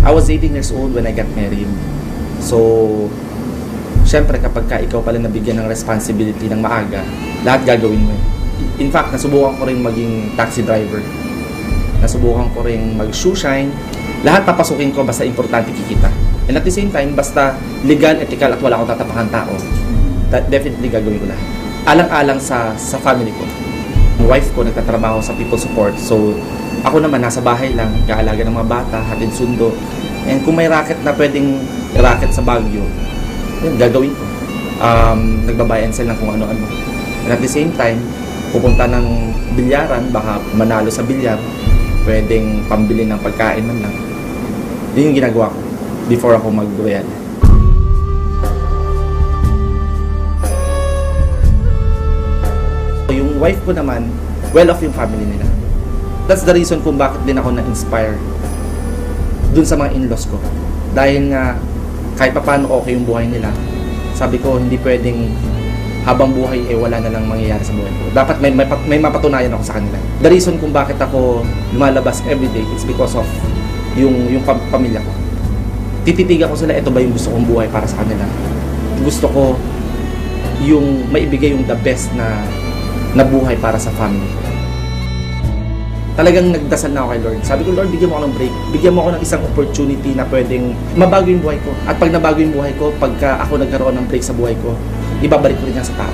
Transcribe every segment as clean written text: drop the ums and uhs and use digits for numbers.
I was 18 years old when I got married. So, syempre kapag ka ikaw pala nabigyan ng responsibility ng maaga, lahat gagawin mo. In fact, nasubukan ko rin maging taxi driver. Nasubukan ko rin mag-shoe shine. Lahat papasukin ko basta importante kikita. And at the same time, basta legal, ethical at wala akong tatapakan tao, definitely gagawin ko lahat. Alang-alang sa family ko. Ang wife ko nagtatrabaho sa people support. So, ako naman nasa bahay lang, kaalaga ng mga bata, hatid sundo. And kung may racket na pwedeng racket sa Baguio, yun, gagawin ko. Nagbabuy and sell ng kung ano-ano. And at the same time, pupunta ng bilyaran, baka manalo sa bilyar, pwedeng pambili ng pagkain man lang. Yun yung ginagawa ko before ako mag-royal. Yung wife ko naman, well-off yung family nila. That's the reason kung bakit din ako na-inspire dun sa mga in-laws ko. Dahil nga, kahit pa paano okay yung buhay nila, sabi ko, hindi pwedeng habang buhay wala na lang mangyayari sa buhay ko. Dapat may mapatunayan ako sa kanila. The reason kung bakit ako lumalabas everyday, it's because of yung pamilya ko. Tititigan ko sila, ito ba yung gusto kong buhay para sa kanila? Gusto ko yung maibigay yung the best na buhay para sa family. Talagang nagdasal na ako kay Lord. Sabi ko, Lord, bigyan mo ako ng break. Bigyan mo ako ng isang opportunity na pwedeng mabago yung buhay ko. At pag nabago yung buhay ko, pagka ako nagkaroon ng break sa buhay ko, ibabalik ko rin yan sa tao.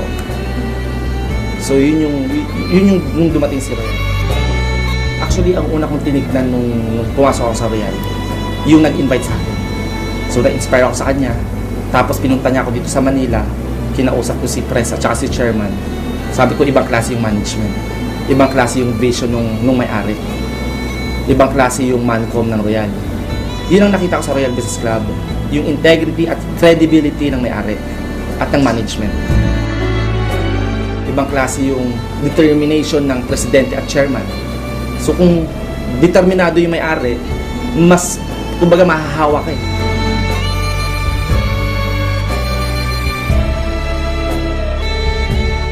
So, yun yung dumating si Royal. Actually, ang una kong tinignan nung pumasok ako sa Royal, yung nag-invite sa akin. So, na-inspire ako sa kanya. Tapos, pinunta niya ako dito sa Manila. Kinausap ko si Pres at saka si Chairman. Sabi ko, ibang klase yung management. Ibang klase yung vision nung may-ari. Ibang klase yung mancom ng Royal. Yun ang nakita ko sa Royal Business Club. Yung integrity at credibility ng may-ari at ng management. Ibang klase yung determination ng presidente at chairman. So kung determinado yung may-ari, mas, kumbaga, mahahawa ka eh.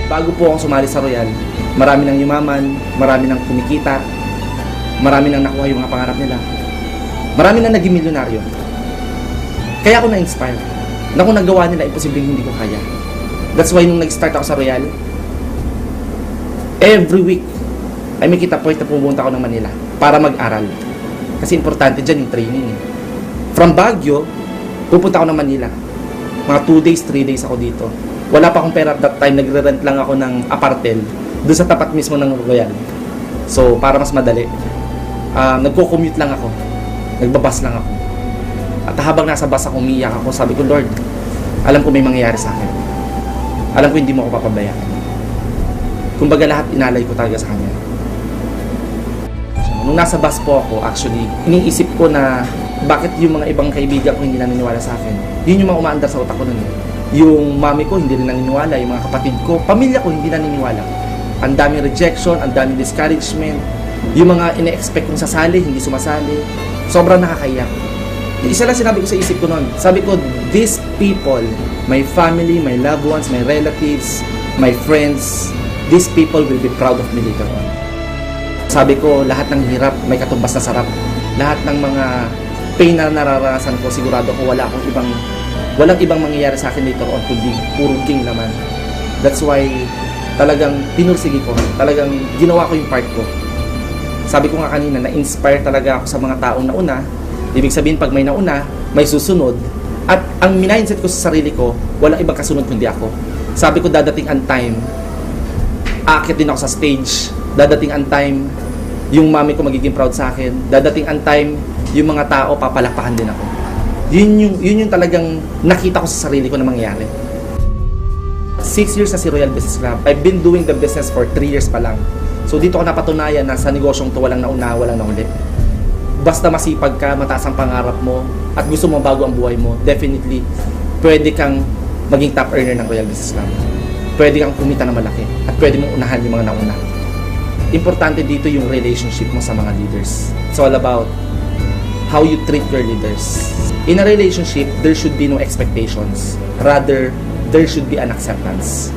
Bago po ako sumali sa Royal, marami nang yumaman, marami nang kumikita, marami nang nakuha yung mga pangarap nila. Marami nang naging milyonaryo. Kaya ako na-inspire. Na kung nagawa nila, imposibleng hindi ko kaya. That's why nung nag-start ako sa Royal, every week, ay may kita point na pumunta ako ng Manila para mag-aral. Kasi importante dyan yung training eh. From Baguio, pupunta ako ng Manila. Mga 2 days, 3 days ako dito. Wala pa akong pera at that time, nagre-rent lang ako ng apartel doon sa tapat mismo ng Royal. So, para mas madali, nagko-commute lang ako. Nagbabas lang ako. At habang nasa bus ako, umiyak ako, sabi ko, Lord, alam ko may mangyayari sa akin. Alam ko hindi mo ako papabayaan. Kumbaga lahat inalay ko talaga sa kanya. So, nung nasa bus po ako, actually, iniisip ko na bakit yung mga ibang kaibigan ko hindi naniniwala sa akin. Yun yung mga umaandar sa utak ko nun. Yung mami ko hindi rin naniniwala, yung mga kapatid ko, pamilya ko hindi naniniwala. Ang daming rejection, ang daming discouragement, yung mga ine-expect kong sasali, hindi sumasali. Sobrang nakakaiyak. Isa lang sinabi ko sa isip ko noon. Sabi ko, these people, my family, my loved ones, my relatives, my friends, these people will be proud of me later on. Sabi ko, lahat ng hirap, may katumbas na sarap. Lahat ng mga pain na nararanasan ko, sigurado ko walang ibang mangyayari sa akin later on, kundi puro gain naman. That's why, talagang pinursige ko, talagang ginawa ko yung part ko. Sabi ko nga kanina, na-inspire talaga ako sa mga taong nauna. Ibig sabihin, pag may nauna, may susunod. At ang mindset ko sa sarili ko, walang ibang kasunod kundi ako. Sabi ko, dadating ang time, aakyat din ako sa stage. Dadating ang time, yung mami ko magiging proud sa akin. Dadating ang time, yung mga tao, papalakpakan din ako. Yun yung talagang nakita ko sa sarili ko na mangyayari. 6 years na si Royal Business Club. I've been doing the business for 3 years pa lang. So dito ko napatunayan na sa negosyong to walang nauna, walang nahuli. Basta masipag ka, mataas ang pangarap mo, at gusto mo bago ang buhay mo, definitely, pwede kang maging top earner ng Royal Business Club. Pwede kang kumita na malaki, at pwede mong unahan yung mga nauna. Importante dito yung relationship mo sa mga leaders. It's all about how you treat your leaders. In a relationship, there should be no expectations. Rather, there should be an acceptance.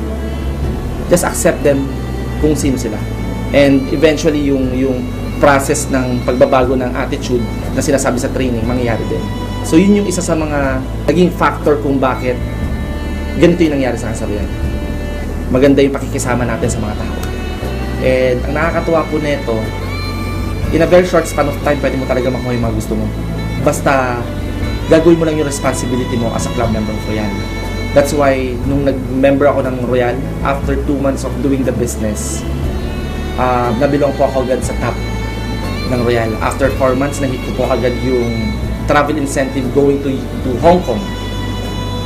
Just accept them kung sino sila. And eventually, yung process ng pagbabago ng attitude na sinasabi sa training, mangyayari din. So yun yung isa sa mga naging factor kung bakit ganito yung nangyari sa akin sa Royal. Maganda yung pakikisama natin sa mga tao. And ang nakakatuwa po nito, in a very short span of time, pwede mo talaga makuha yung mga gusto mo. Basta gagawin mo lang yung responsibility mo as a club member of Royal. That's why, nung nag-member ako ng Royal, after 2 months of doing the business, nabilong po ako agad sa top ng Royal. After 4 months, nahit ko po agad yung travel incentive going to Hong Kong.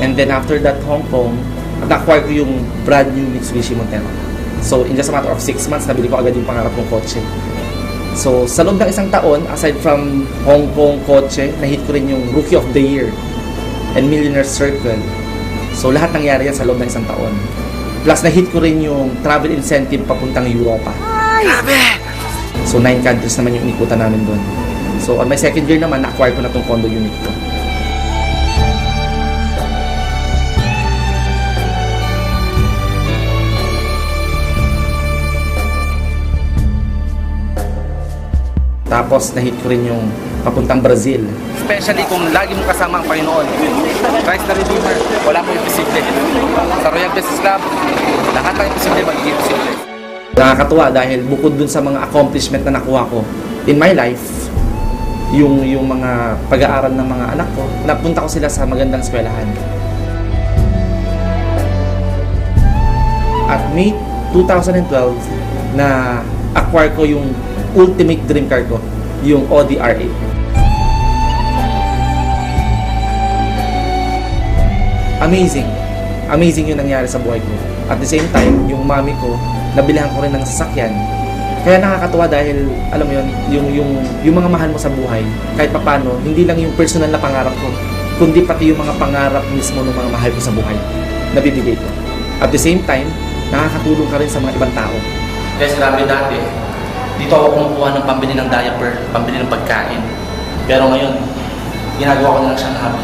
And then after that Hong Kong, na-acquire ko yung brand new Mitsubishi Montero. So in just a matter of 6 months, nabili ko agad yung pangarap kong kotse. So sa loob ng isang taon, aside from Hong Kong kotse, nahit ko rin yung Rookie of the Year and Millionaire Circle. So lahat nangyari yan sa loob ng isang taon. Plus nahit ko rin yung travel incentive papuntang Europa. Grabe! So 9 countries naman yung inikutan namin doon. So on my second year naman, na-acquire ko na tong condo unit ko. Tapos nahit ko rin yung papuntang Brazil. Especially kung lagi mong kasama ang Panginoon. Christ the Redeemer, wala mo imposible. Sa Royal Business Club, lahat ng imposible magiging posible. Nakakatuwa dahil bukod dun sa mga accomplishment na nakuha ko in my life, yung mga pag-aaral ng mga anak ko, napunta ko sila sa magandang eskwelahan. At May 2012, na acquire ko yung ultimate dream car ko, yung Audi R8. Amazing. Amazing yung nangyari sa buhay ko. At the same time, yung mami ko, nabilihan ko rin ng sasakyan. Kaya nakakatuwa dahil, alam mo yun, yung mga mahal mo sa buhay, kahit papano, hindi lang yung personal na pangarap ko, kundi pati yung mga pangarap mismo ng mga mahal ko sa buhay, nabibigay ko. At the same time, nakakatulong ka rin sa mga ibang tao. Kaya sinabi dati, dito ako kumukuha ng pambili ng diaper, pambili ng pagkain. Pero ngayon, ginagawa ko na lang siyang hobby.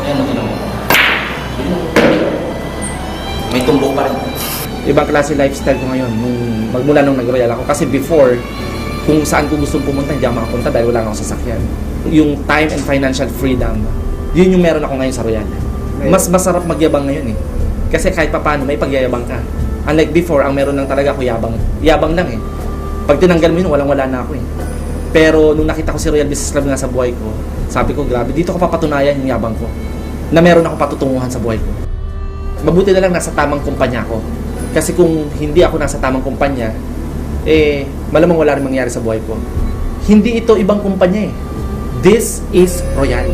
Ayan, mo. May tumbok pa rin. Ibang klase lifestyle ko ngayon magmula nung nag-Royal ako. Kasi before, kung saan ko gustong pumunta, hindi ako makapunta dahil wala akong sasakyan. Yung time and financial freedom, yun yung meron ako ngayon sa Royal. Mas masarap magyabang ngayon eh. Kasi kahit papaano, may pagyayabang ka. Unlike before, ang meron lang talaga ako yabang. Yabang lang eh. Pag tinanggal mo yun, walang-wala na ako eh. Pero nung nakita ko si Royal Business Club nga sa buhay ko, sabi ko, grabe, dito ko papatunayan yung yabang ko. Na meron ako patutunguhan sa buhay ko. Mabuti na lang nasa tamang kumpanya ko. Kasi kung hindi ako nasa tamang kumpanya, malamang wala rin mangyari sa buhay ko. Hindi ito ibang kumpanya eh. This is Royal.